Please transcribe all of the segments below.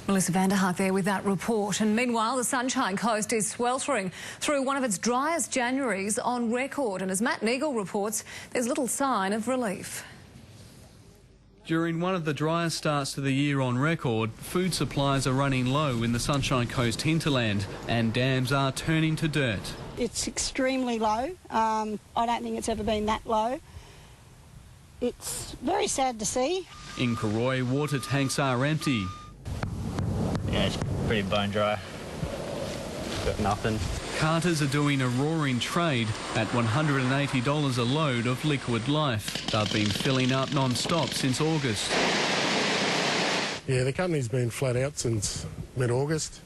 Melissa Vanderhart there with that report. And meanwhile, the Sunshine Coast is sweltering through one of its driest Januaries on record. And as Matt Neagle reports, there's little sign of relief. During one of the driest starts to the year on record, food supplies are running low in the Sunshine Coast hinterland and dams are turning to dirt. It's extremely low. I don't think it's ever been that low. It's very sad to see. In Karoi, water tanks are empty. Yeah, it's pretty bone dry. Got nothing. Carters are doing a roaring trade at $180 a load of liquid life. They've been filling up non-stop since August. Yeah, the company's been flat out since mid-August,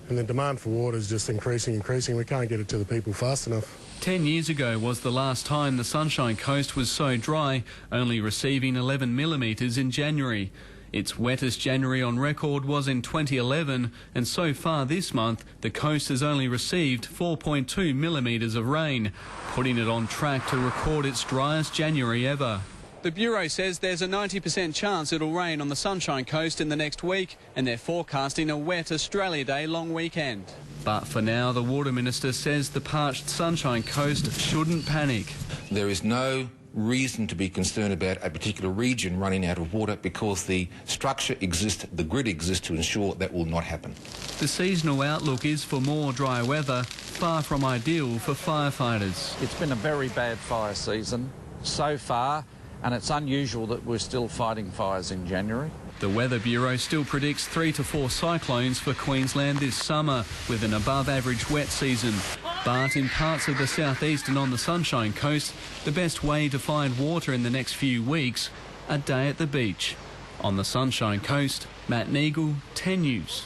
and the demand for water is just increasing. We can't get it to the people fast enough. 10 years ago was the last time the Sunshine Coast was so dry, only receiving 11 millimetres in January. Its wettest January on record was in 2011, and so far this month, the coast has only received 4.2 millimetres of rain, putting it on track to record its driest January ever. The Bureau says there's a 90% chance it'll rain on the Sunshine Coast in the next week, and they're forecasting a wet Australia Day long weekend. But for now, the Water Minister says the parched Sunshine Coast shouldn't panic. There is no reason to be concerned about a particular region running out of water because the structure exists, the grid exists to ensure that will not happen. The seasonal outlook is for more dry weather, far from ideal for firefighters. It's been a very bad fire season so far, and it's unusual that we're still fighting fires in January. The Weather Bureau still predicts 3 to 4 cyclones for Queensland this summer, with an above-average wet season. But in parts of the southeast and on the Sunshine Coast, the best way to find water in the next few weeks, a day at the beach. On the Sunshine Coast, Matt Neagle, 10 News.